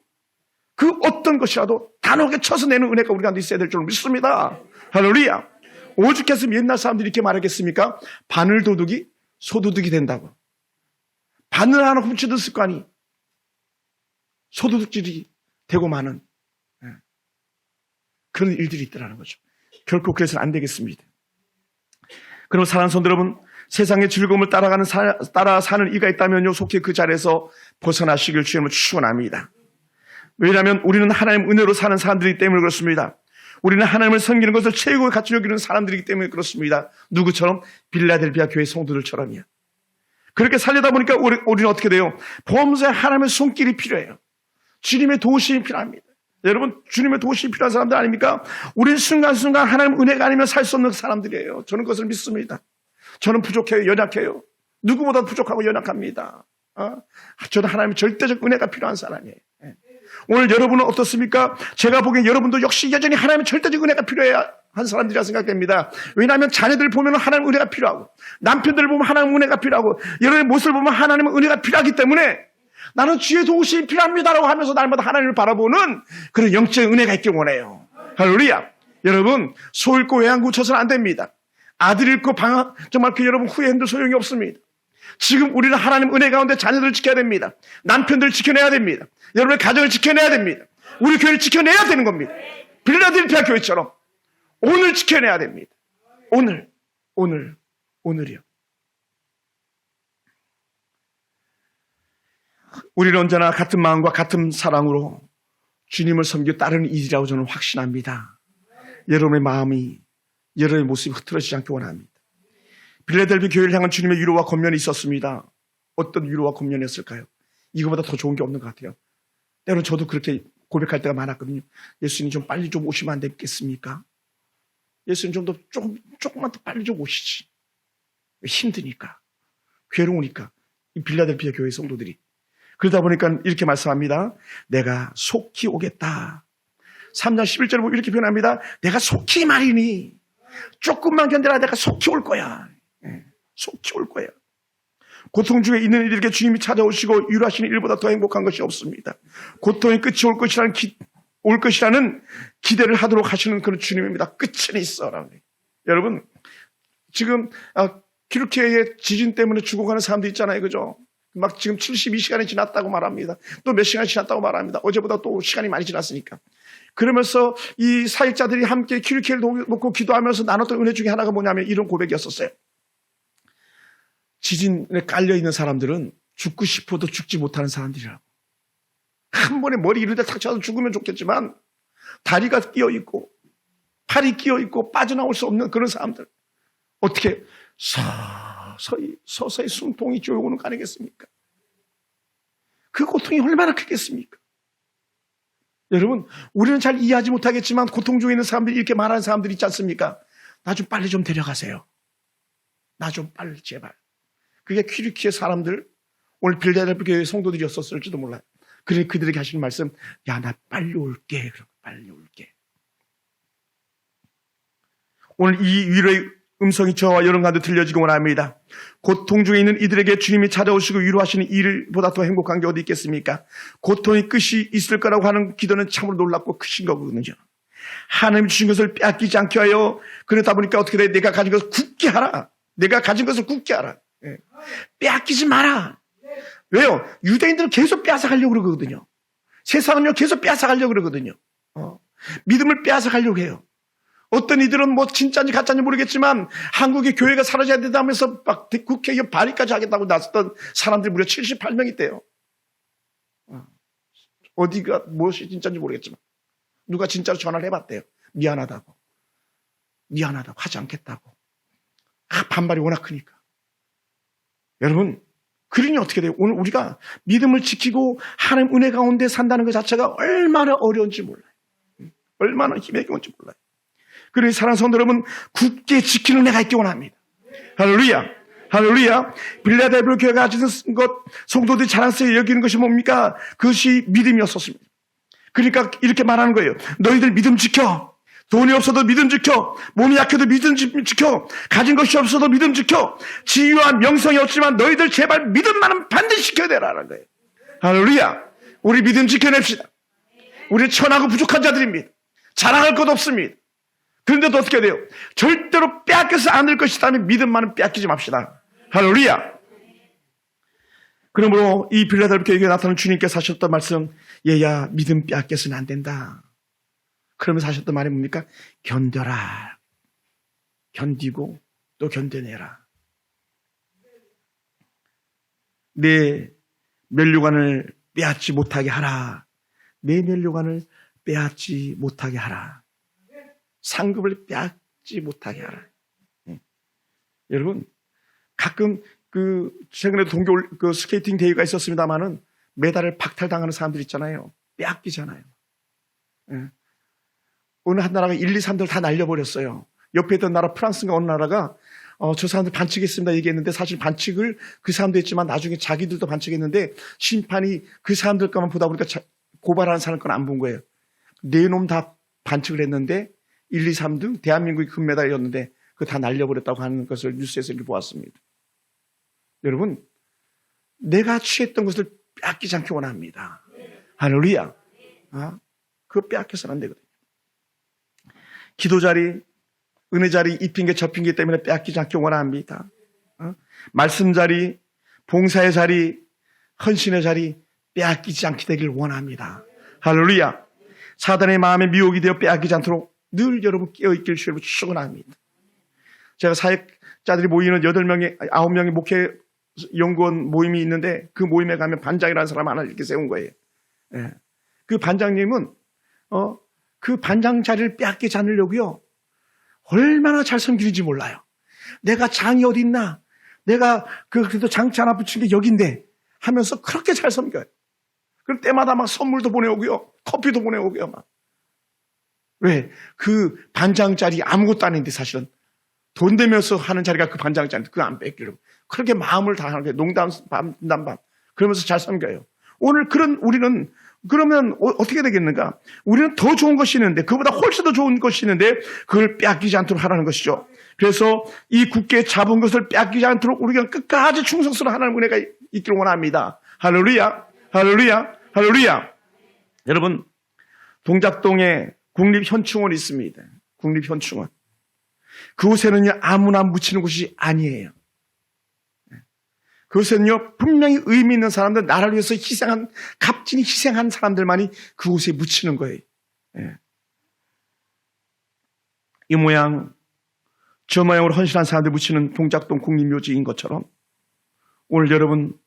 Speaker 1: 그 어떤 것이라도 단호하게 쳐서 내는 은혜가 우리 가운데 있어야 될 줄 믿습니다. 할렐루야. 오죽했으면 옛날 사람들이 이렇게 말하겠습니까? 바늘 도둑이 소도둑이 된다고. 바늘 하나 훔치던 습관이 소도둑질이 되고 마는 그런 일들이 있더라는 거죠. 결코 그래서는 안 되겠습니다. 그럼 사랑하는 성도 여러분, 세상의 즐거움을 따라 사는 이가 있다면요, 속히 그 자리에서 벗어나시길 주님은 축원합니다. 왜냐하면 우리는 하나님 은혜로 사는 사람들이기 때문에 그렇습니다. 우리는 하나님을 섬기는 것을 최고의 가치로 여기는 사람들이기 때문에 그렇습니다. 누구처럼? 빌라델피아 교회 성도들처럼이요. 그렇게 살려다 보니까 우리는 어떻게 돼요? 범사에 하나님의 손길이 필요해요. 주님의 도우심이 필요합니다. 여러분, 주님의 도우심이 필요한 사람들 아닙니까? 우리는 순간순간 하나님 은혜가 아니면 살 수 없는 사람들이에요. 저는 그것을 믿습니다. 저는 부족해요. 연약해요. 누구보다 부족하고 연약합니다. 저는 하나님의 절대적 은혜가 필요한 사람이에요. 오늘 여러분은 어떻습니까? 제가 보기엔 여러분도 역시 여전히 하나님의 절대적 은혜가 필요해야 한 사람들이라 생각됩니다. 왜냐하면 자녀들 보면 하나님의 은혜가 필요하고 남편들 보면 하나님의 은혜가 필요하고 여러분의 모습을 보면 하나님의 은혜가 필요하기 때문에 나는 주의 도우심이 필요합니다라고 하면서 날마다 하나님을 바라보는 그런 영적인 은혜가 있길 원해요. 할렐루야. 여러분, 소 잃고 외양 고쳐서는 안 됩니다. 아들 잃고 정말 여러분 후회한들 소용이 없습니다. 지금 우리는 하나님 은혜 가운데 자녀들을 지켜야 됩니다. 남편들을 지켜내야 됩니다. 여러분의 가정을 지켜내야 됩니다. 우리 교회를 지켜내야 되는 겁니다. 빌라델피아 교회처럼 오늘 지켜내야 됩니다. 오늘이요. 우리는 언제나 같은 마음과 같은 사랑으로 주님을 섬기고 따르는 일이라고 저는 확신합니다. 여러분의 마음이, 여러분의 모습이 흐트러지지 않기 원합니다. 빌라델피아 교회를 향한 주님의 위로와 권면이 있었습니다. 어떤 위로와 권면이었을까요? 이거보다 더 좋은 게 없는 것 같아요. 때로는 저도 그렇게 고백할 때가 많았거든요. 예수님 좀 빨리 좀 오시면 안 되겠습니까? 예수님 좀 더 조금만 더 빨리 좀 오시지. 힘드니까, 괴로우니까, 이 빌라델피아 교회 성도들이. 그러다 보니까 이렇게 말씀합니다. 내가 속히 오겠다. 3장 11절에 보면 이렇게 표현합니다. 내가 속히 말이니 조금만 견뎌라. 내가 속히 올 거야. 속히 올 거야. 고통 중에 있는 이들에게 주님이 찾아오시고 위로하시는 일보다 더 행복한 것이 없습니다. 고통의 끝이 올 것이라는 기대를 하도록 하시는 그런 주님입니다. 끝은 있어. 여러분, 지금 튀르키예의 지진 때문에 죽어가는 사람들 있잖아요. 그죠? 막 지금 72시간이 지났다고 말합니다. 또 몇 시간이 지났다고 말합니다. 어제보다 또 시간이 많이 지났으니까. 그러면서 이 사역자들이 함께 튀르키예를 놓고 기도하면서 나눴던 은혜 중에 하나가 뭐냐면 이런 고백이었었어요. 지진에 깔려있는 사람들은 죽고 싶어도 죽지 못하는 사람들이라고. 한 번에 머리 이런 데 탁 쳐서 죽으면 좋겠지만 다리가 끼어있고 팔이 끼어있고 빠져나올 수 없는 그런 사람들. 어떻게 서서히 숨통이 쪼여오는 거 아니겠습니까? 그 고통이 얼마나 크겠습니까? 여러분, 우리는 잘 이해하지 못하겠지만 고통 중에 있는 사람들이 이렇게 말하는 사람들이 있지 않습니까? 나 좀 빨리 좀 데려가세요. 나 좀 빨리 제발. 그게 튀르키예 사람들, 오늘 빌라델피아 교회 성도들이었을지도 몰라요. 그래 그들에게 하시는 말씀, 야, 나 빨리 올게. 빨리 올게. 오늘 이 위로의 음성이 저와 여러분 가운데 들려지기 원합니다. 고통 중에 있는 이들에게 주님이 찾아오시고 위로하시는 일보다 더 행복한 게 어디 있겠습니까? 고통의 끝이 있을 거라고 하는 기도는 참으로 놀랍고 크신 거거든요. 하나님이 주신 것을 빼앗기지 않게 하여, 그러다 보니까 어떻게 돼? 내가 가진 것을 굳게 하라. 내가 가진 것을 굳게 하라. 빼앗기지 마라. 왜요? 유대인들은 계속 빼앗아가려고 그러거든요. 세상은요 계속 빼앗아가려고 그러거든요. 믿음을 빼앗아가려고 해요. 어떤 이들은 뭐 진짜인지 가짜인지 모르겠지만 한국의 교회가 사라져야 된다면서 막 국회의원 발의까지 하겠다고 나섰던 사람들이 무려 78명 있대요. 어디가 무엇이 진짜인지 모르겠지만 누가 진짜로 전화를 해봤대요. 미안하다고 하지 않겠다고. 반발이 워낙 크니까. 여러분, 그러니 어떻게 돼요? 오늘 우리가 믿음을 지키고 하나님 은혜 가운데 산다는 것 자체가 얼마나 어려운지 몰라요. 얼마나 힘이 뭔지 몰라요. 그러니 사랑하는 성도 여러분, 굳게 지키는 은혜가 있기 원합니다. 할렐루야. 할렐루야. 빌라델피아 교회가 가진 것, 성도들이 자랑스럽게 여기는 것이 뭡니까? 그것이 믿음이었었습니다. 그러니까 이렇게 말하는 거예요. 너희들 믿음 지켜. 돈이 없어도 믿음 지켜. 몸이 약해도 믿음 지켜. 가진 것이 없어도 믿음 지켜. 지위와 명성이 없지만 너희들 제발 믿음만은 반드시 지켜야 되라는 거예요. 할렐루야. 우리 믿음 지켜냅시다. 우리 천하고 부족한 자들입니다. 자랑할 것 없습니다. 그런데도 어떻게 돼요? 절대로 빼앗겨서 않을 것이라면 믿음만은 빼앗기지 맙시다. 할렐루야. 그러므로 이 빌라델피아 교회에 나타난 주님께서 하셨던 말씀, 얘야 믿음 빼앗겨서는 안 된다. 그러면서 하셨던 말이 뭡니까? 견뎌라. 견디고 또 견뎌내라. 내 면류관을 빼앗지 못하게 하라. 내 면류관을 빼앗지 못하게 하라. 상급을 빼앗지 못하게 하라. 여러분, 가끔 최근에도 동계 스케이팅 대회가 있었습니다만은 메달을 박탈당하는 사람들 있잖아요. 빼앗기잖아요. 어느 한 나라가 1, 2, 3들 다 날려버렸어요. 옆에 있던 나라 프랑스인가 어느 나라가 저 사람들 반칙했습니다 얘기했는데 사실 반칙을 그 사람도 했지만 나중에 자기들도 반칙했는데 심판이 그 사람들 것만 보다 보니까 고발하는 사람 건 안 본 거예요. 네 놈 다 반칙을 했는데 1, 2, 3등 대한민국이 금메달이었는데 그거 다 날려버렸다고 하는 것을 뉴스에서 보았습니다. 여러분, 내가 취했던 것을 빼앗기지 않기 원합니다. 할렐루야. 그거 빼앗겨서는 안 되거든요. 기도 자리, 은혜 자리, 이 핑계 저 핑계 때문에 빼앗기지 않기 원합니다. 말씀 자리, 봉사의 자리, 헌신의 자리 빼앗기지 않게 되길 원합니다. 할렐루야. 사단의 마음에 미혹이 되어 빼앗기지 않도록 늘 여러분 깨어있길 주님으로 축원합니다. 제가 사역자들이 모이는 9명의 목회 연구원 모임이 있는데 그 모임에 가면 반장이라는 사람 하나 이렇게 세운 거예요. 예. 그 반장님은 그 반장 자리를 빼앗기지 않으려고요. 얼마나 잘 섬기는지 몰라요. 내가 장이 어디 있나? 내가 그래도 장치 하나 붙인 게 여긴데 하면서 그렇게 잘 섬겨요. 그럼 때마다 막 선물도 보내오고요. 커피도 보내오고요. 막. 왜? 그 반장 자리 아무것도 아닌데 사실은 돈 되면서 하는 자리가 그 반장 자리 그거 안 뺏기려고. 그렇게 마음을 다하는 거예요. 농담 반 그러면서 잘 섬겨요. 오늘 우리는 그러면 어떻게 되겠는가? 우리는 더 좋은 것이 있는데 그보다 훨씬 더 좋은 것이 있는데 그걸 빼앗기지 않도록 하라는 것이죠. 그래서 이 굳게 잡은 것을 빼앗기지 않도록 우리가 끝까지 충성스러운 하나님의 은혜가 있기를 원합니다. 할렐루야. 할렐루야. 할렐루야. 여러분, 동작동에 국립현충원이 있습니다. 국립현충원. 그곳에는요, 아무나 묻히는 곳이 아니에요. 그것은요, 분명히 의미 있는 사람들, 나라를 위해서 값진히 희생한 사람들만이 그곳에 묻히는 거예요. 예. 이 모양, 저 모양으로 헌신한 사람들 묻히는 동작동 국립묘지인 것처럼 오늘 여러분,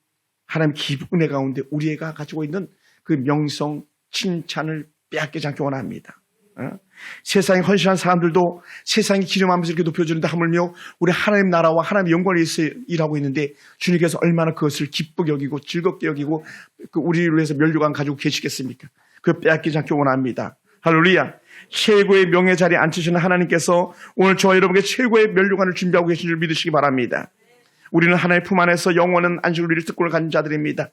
Speaker 1: 하나님 은혜 가운데 우리가 가지고 있는 그 명성, 칭찬을 빼앗기지 않기 원합니다. 세상에 헌신한 사람들도 세상의 기념하면서 이렇게 높여주는데 하물며 우리 하나님 나라와 하나님의 영광을 위해서 일하고 있는데 주님께서 얼마나 그것을 기쁘게 여기고 즐겁게 여기고 우리를 위해서 면류관 가지고 계시겠습니까? 그거 빼앗기지 않기 원합니다. 할렐루야. 최고의 명예 자리에 앉히시는 하나님께서 오늘 저와 여러분에게 최고의 면류관을 준비하고 계신 줄 믿으시기 바랍니다. 우리는 하나님의 품 안에서 영원한 안식을 누릴 특권을 가진 자들입니다.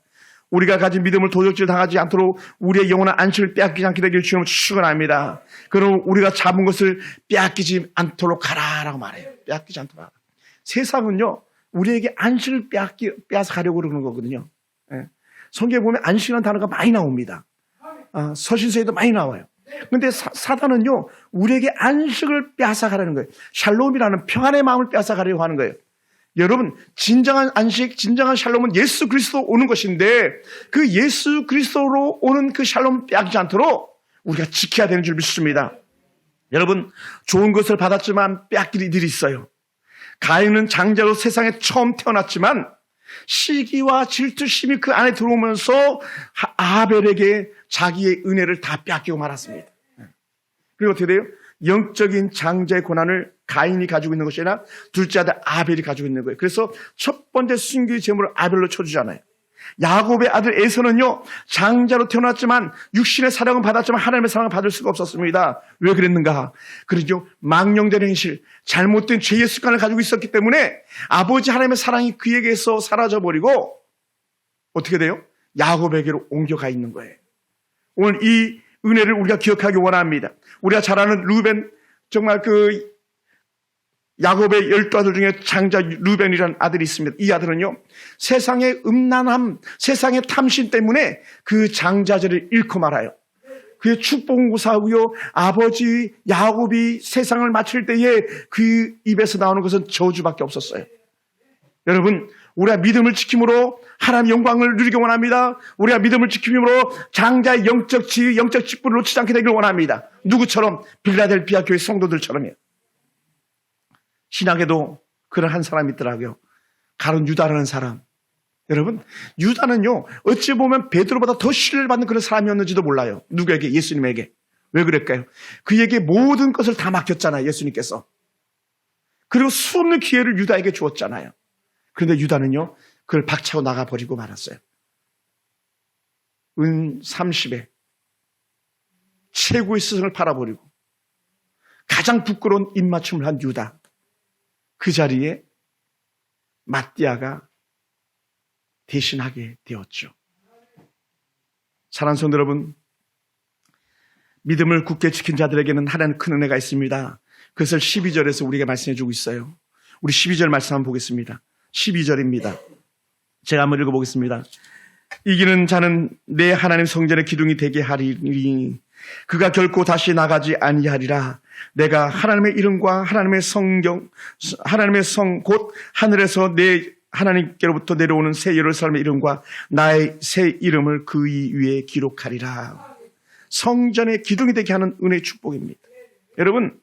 Speaker 1: 우리가 가진 믿음을 도적질 당하지 않도록 우리의 영원한 안식을 빼앗기지 않게 되길 주님을 축원합니다. 그럼 우리가 잡은 것을 빼앗기지 않도록 가라라고 말해요. 빼앗기지 않도록 가라. 세상은요, 우리에게 안식을 빼앗아 가려고 그러는 거거든요. 예. 성경에 보면 안식이라는 단어가 많이 나옵니다. 서신서에도 많이 나와요. 그런데 사단은요, 우리에게 안식을 빼앗아 가려는 거예요. 샬롬이라는 평안의 마음을 빼앗아 가려고 하는 거예요. 여러분, 진정한 안식, 진정한 샬롬은 예수 그리스도 오는 것인데 그 예수 그리스도로 오는 그 샬롬을 빼앗기지 않도록 우리가 지켜야 되는 줄 믿습니다. 여러분, 좋은 것을 받았지만 빼앗길 이들이 있어요. 가인은 장자로 세상에 처음 태어났지만 시기와 질투심이 그 안에 들어오면서 아벨에게 자기의 은혜를 다 빼앗기고 말았습니다. 그리고 어떻게 돼요? 영적인 장자의 권한을 가인이 가지고 있는 것이 아니라 둘째 아들 아벨이 가지고 있는 거예요. 그래서 첫 번째 순교의 제물을 아벨로 쳐주잖아요. 야곱의 아들 에서는요, 장자로 태어났지만 육신의 사랑은 받았지만 하나님의 사랑을 받을 수가 없었습니다. 왜 그랬는가? 그러죠. 망령된 행실, 잘못된 죄의 습관을 가지고 있었기 때문에 아버지 하나님의 사랑이 그에게서 사라져버리고 어떻게 돼요? 야곱에게로 옮겨가 있는 거예요. 오늘 이 은혜를 우리가 기억하기 원합니다. 우리가 잘 아는 루벤, 정말 야곱의 12아들 중에 장자 루벤이라는 아들이 있습니다. 이 아들은요, 세상의 음란함, 세상의 탐심 때문에 그 장자제를 잃고 말아요. 그의 축복은 고사하고요, 아버지 야곱이 세상을 마칠 때에 그 입에서 나오는 것은 저주밖에 없었어요. 여러분, 우리가 믿음을 지킴으로 하나님의 영광을 누리기 원합니다. 우리가 믿음을 지킴으로 장자의 영적 지위, 영적 직분을 놓치지 않게 되길 원합니다. 누구처럼? 빌라델피아 교회 성도들처럼요. 신학에도 그런 한 사람이 있더라고요. 가룟 유다라는 사람. 여러분, 유다는요, 어찌 보면 베드로보다 더 신뢰를 받는 그런 사람이었는지도 몰라요. 누구에게? 예수님에게. 왜 그럴까요? 그에게 모든 것을 다 맡겼잖아요, 예수님께서. 그리고 수없는 기회를 유다에게 주었잖아요. 그런데 유다는요, 그걸 박차고 나가버리고 말았어요. 은 30에 최고의 스승을 팔아버리고 가장 부끄러운 입맞춤을 한 유다. 그 자리에 마띠아가 대신하게 되었죠. 사랑하는 성도 여러분, 믿음을 굳게 지킨 자들에게는 하나님 큰 은혜가 있습니다. 그것을 12절에서 우리에게 말씀해 주고 있어요. 우리 12절 말씀 한번 보겠습니다. 12절입니다. 제가 한번 읽어보겠습니다. 이기는 자는 내 하나님 성전의 기둥이 되게 하리니 그가 결코 다시 나가지 아니하리라. 내가 하나님의 이름과 하나님의 성경, 하나님의 성 곧 하늘에서 내 하나님께로부터 내려오는 새 예루살렘의 이름과 나의 새 이름을 그 위에 기록하리라. 성전의 기둥이 되게 하는 은혜의 축복입니다. 여러분,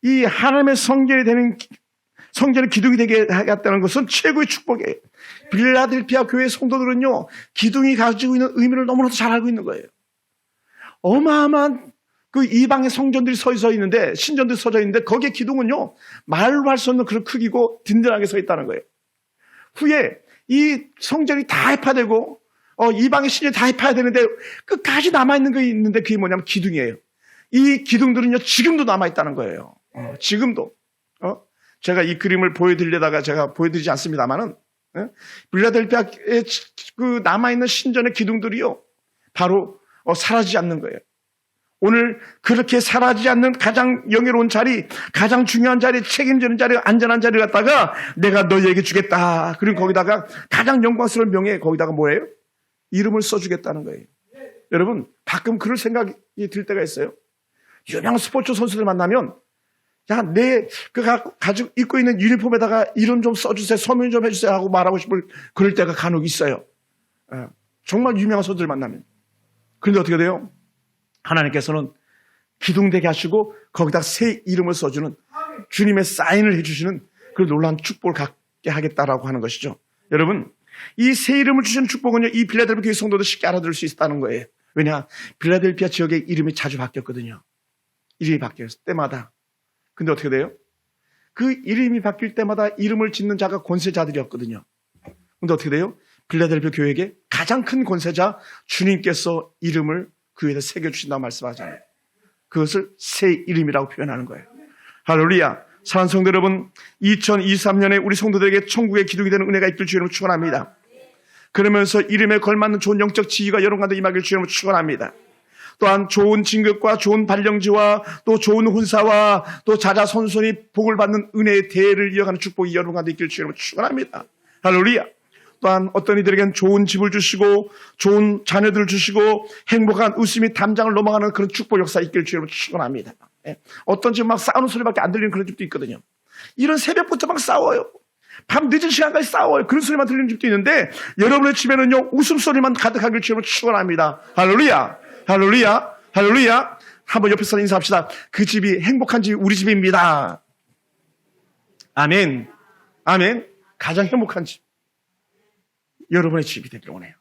Speaker 1: 이 하나님의 성전의 기둥이 되게 하겠다는 것은 최고의 축복이에요. 빌라델피아 교회 성도들은요, 기둥이 가지고 있는 의미를 너무나도 잘 알고 있는 거예요. 어마어마한 그 이방의 성전들이 서 있는데, 신전들이 서져 있는데, 거기에 기둥은요, 말로 할 수 없는 그런 크기고 든든하게 서 있다는 거예요. 후에 이 성전이 다 해파되고, 이방의 신전이 다 해파야 되는데, 끝까지 남아있는 게 있는데, 그게 뭐냐면 기둥이에요. 이 기둥들은요, 지금도 남아있다는 거예요. 지금도. 제가 이 그림을 보여드리려다가 제가 보여드리지 않습니다만은, 빌라델피아에 그 남아있는 신전의 기둥들이요, 바로 사라지지 않는 거예요. 오늘 그렇게 사라지지 않는 가장 영예로운 자리, 가장 중요한 자리, 책임지는 자리, 안전한 자리를 갖다가 내가 너희에게 주겠다. 그리고 거기다가 가장 영광스러운 명예, 거기다가 뭐예요? 이름을 써주겠다는 거예요. 여러분, 가끔 그럴 생각이 들 때가 있어요. 유명한 스포츠 선수들 만나면, 야, 가지고 입고 있는 유니폼에다가 이름 좀 써주세요, 서명 좀 해주세요 하고 말하고 싶을 그럴 때가 간혹 있어요. 정말 유명한 선수들 만나면. 그런데 어떻게 돼요? 하나님께서는 기둥되게 하시고 거기다 새 이름을 써주는 주님의 사인을 해주시는 그런 놀라운 축복을 갖게 하겠다라고 하는 것이죠. 여러분, 이 새 이름을 주시는 축복은요, 이 빌라델피아 교회 성도도 쉽게 알아들을 수 있다는 거예요. 왜냐? 빌라델피아 지역의 이름이 자주 바뀌었거든요. 이름이 바뀌었을 때마다. 근데 어떻게 돼요? 그 이름이 바뀔 때마다 이름을 짓는 자가 권세자들이었거든요. 근데 어떻게 돼요? 빌라델피아 교회에게 가장 큰 권세자 주님께서 이름을 그 위에다 새겨주신다고 말씀하잖아요. 그것을 새 이름이라고 표현하는 거예요. 할렐루야. 사랑하는 성도 여러분, 2023년에 우리 성도들에게 천국의 기둥이 되는 은혜가 있길 주님을 축원합니다. 그러면서 이름에 걸맞는 좋은 영적 지위가 여러분 가운데 임하길 주님을 축원합니다. 또한 좋은 진급과 좋은 발령지와 또 좋은 훈사와 또 자자손손이 복을 받는 은혜의 대를 이어가는 축복이 여러분 가운데 있길 주님을 축원합니다. 할렐루야. 또한 어떤 이들에겐 좋은 집을 주시고 좋은 자녀들을 주시고 행복한 웃음이 담장을 넘어가는 그런 축복 역사 있길 주님을 축원합니다. 어떤 집 막 싸우는 소리밖에 안 들리는 그런 집도 있거든요. 이런 새벽부터 막 싸워요. 밤 늦은 시간까지 싸워요. 그런 소리만 들리는 집도 있는데 여러분의 집에는요, 웃음소리만 가득하길 주님을 축원합니다. 할렐루야. 할렐루야. 할렐루야. 한번 옆에서 인사합시다. 그 집이 행복한 집이 우리 집입니다. 아멘. 아멘. 가장 행복한 집. 여러분의 집이 되길 원해요.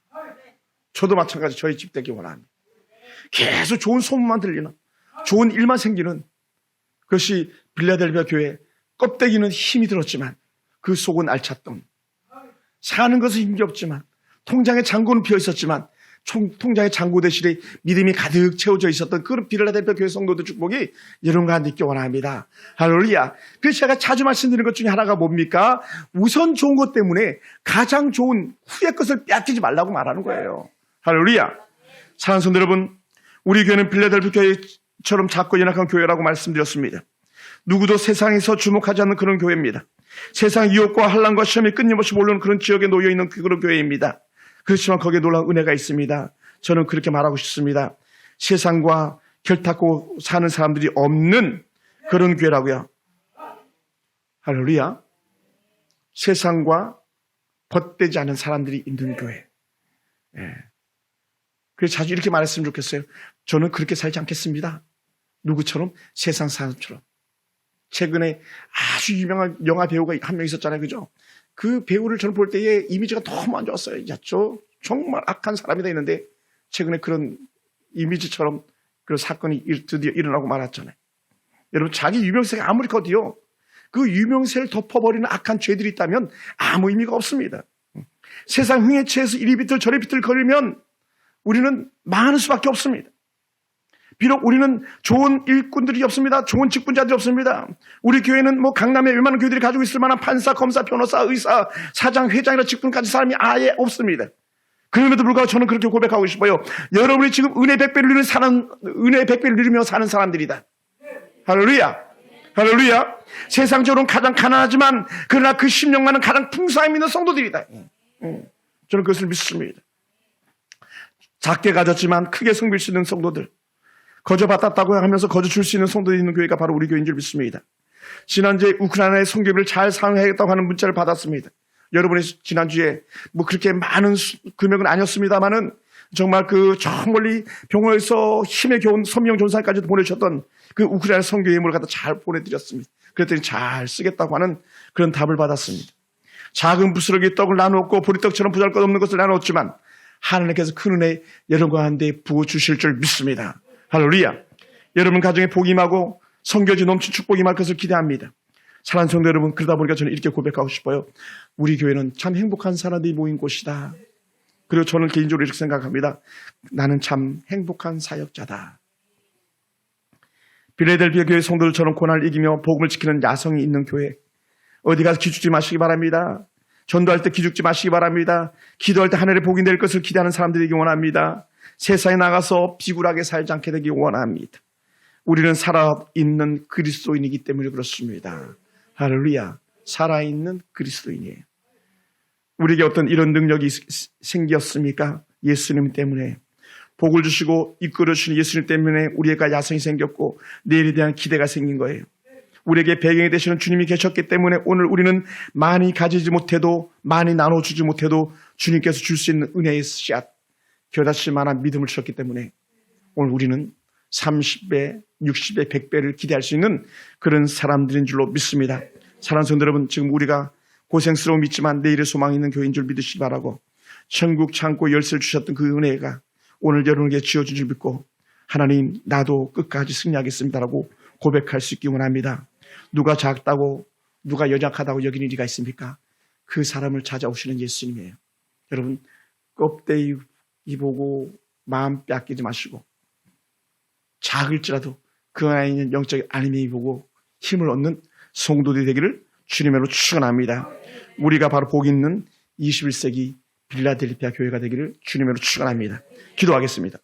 Speaker 1: 저도 마찬가지 저희 집 되길 원합니다. 계속 좋은 소문만 들리는, 좋은 일만 생기는 그것이 빌라델피아 교회. 껍데기는 힘이 들었지만 그 속은 알찼던, 사는 것은 힘이 없지만 통장에 잔고는 비어 있었지만 통장의 잔고 대신에 믿음이 가득 채워져 있었던 그런 빌라델피아 교회 성도들 축복이 여러분과 함께 있기 원합니다. 할렐루야. 그래서 제가 자주 말씀드리는 것 중에 하나가 뭡니까? 우선 좋은 것 때문에 가장 좋은 후의 것을 빼앗기지 말라고 말하는 거예요. 할렐루야. 사랑하는 성도 여러분, 우리 교회는 빌라델피아 교회처럼 작고 연약한 교회라고 말씀드렸습니다. 누구도 세상에서 주목하지 않는 그런 교회입니다. 세상 유혹과 환난과 시험이 끊임없이 몰려오는 그런 지역에 놓여있는 그런 교회입니다. 그렇지만 거기에 놀라운 은혜가 있습니다. 저는 그렇게 말하고 싶습니다. 세상과 결탁고 사는 사람들이 없는 그런 교회라고요. 할렐루야. 세상과 벗되지 않은 사람들이 있는 교회. 그래서 자주 이렇게 말했으면 좋겠어요. 저는 그렇게 살지 않겠습니다. 누구처럼? 세상 사람처럼. 최근에 아주 유명한 영화 배우가 한 명 있었잖아요. 그죠? 그 배우를 저는 볼 때의 이미지가 너무 안 좋았어요. 야, 저 정말 악한 사람이다 했는데 최근에 그런 이미지처럼 그런 사건이 드디어 일어나고 말았잖아요. 여러분, 자기 유명세가 아무리 커도요, 그 유명세를 덮어버리는 악한 죄들이 있다면 아무 의미가 없습니다. 세상 흥에 취해서 이리 비틀 저리 비틀 거리면 우리는 망하는 수밖에 없습니다. 비록 우리는 좋은 일꾼들이 없습니다. 좋은 직분자들이 없습니다. 우리 교회는 뭐 강남에 웬만한 교회들이 가지고 있을 만한 판사, 검사, 변호사, 의사, 사장, 회장이나 직분까지 사람이 아예 없습니다. 그럼에도 불구하고 저는 그렇게 고백하고 싶어요. 여러분이 지금 은혜 100배를 누리며 사는 사람들이다. 할렐루야. 할렐루야. 세상적으로는 가장 가난하지만 그러나 그 심령만은 가장 풍성함이 있는 성도들이다. 저는 그것을 믿습니다. 작게 가졌지만 크게 섬길 수 있는 성도들, 거저 받았다고 하면서 거저 줄 수 있는 성도들이 있는 교회가 바로 우리 교회인 줄 믿습니다. 지난주에 우크라이나의 선교비를 잘 사용하겠다고 하는 문자를 받았습니다. 여러분이 지난주에 뭐 그렇게 많은 금액은 아니었습니다만은 정말 그 저 멀리 병원에서 힘에 겨운 선명 전사까지도 보내주셨던 그 우크라이나 선교의 힘을 갖다 잘 보내드렸습니다. 그랬더니 잘 쓰겠다고 하는 그런 답을 받았습니다. 작은 부스러기 떡을 나누었고 보리떡처럼 보잘것없는 것을 나누었지만 하나님께서 큰 은혜 여러분 가운데 부어주실 줄 믿습니다. 할렐루야. 여러분 가정에 복이 임하고 성교지 넘친 축복이 임할 것을 기대합니다. 사랑하는 성도 여러분, 그러다 보니까 저는 이렇게 고백하고 싶어요. 우리 교회는 참 행복한 사람들이 모인 곳이다. 그리고 저는 개인적으로 이렇게 생각합니다. 나는 참 행복한 사역자다. 빌라델피아 교회 성도들처럼 고난을 이기며 복음을 지키는 야성이 있는 교회. 어디 가서 기죽지 마시기 바랍니다. 전도할 때 기죽지 마시기 바랍니다. 기도할 때 하늘의 복이 낼 것을 기대하는 사람들이기 원합니다. 세상에 나가서 비굴하게 살지 않게 되기 원합니다. 우리는 살아있는 그리스도인이기 때문에 그렇습니다. 할렐루야. 살아있는 그리스도인이에요. 우리에게 어떤 이런 능력이 생겼습니까? 예수님 때문에. 복을 주시고 이끌어주시는 예수님 때문에 우리가 야성이 생겼고 내일에 대한 기대가 생긴 거예요. 우리에게 배경이 되시는 주님이 계셨기 때문에 오늘 우리는 많이 가지지 못해도, 많이 나눠주지 못해도 주님께서 줄 수 있는 은혜의 씨앗, 겨자씨 만한 믿음을 주셨기 때문에 오늘 우리는 30배, 60배, 100배를 기대할 수 있는 그런 사람들인 줄로 믿습니다. 사랑하는 성도 여러분, 지금 우리가 고생스러움이 있지만 내일의 소망이 있는 교회인 줄 믿으시기 바라고, 천국 창고 열쇠를 주셨던 그 은혜가 오늘 여러분에게 지어준 줄 믿고, 하나님 나도 끝까지 승리하겠습니다라고 고백할 수 있기 원합니다. 누가 작다고, 누가 연약하다고 여기는 이가 있습니까? 그 사람을 찾아오시는 예수님이에요. 여러분, 껍데기 보고 마음 빼앗기지 마시고, 작을지라도 그 안에 있는 영적 알림이 보고 힘을 얻는 성도들이 되기를 주님으로 축원합니다. 우리가 바로 복 있는 21세기 빌라델피아 교회가 되기를 주님으로 축원합니다. 기도하겠습니다.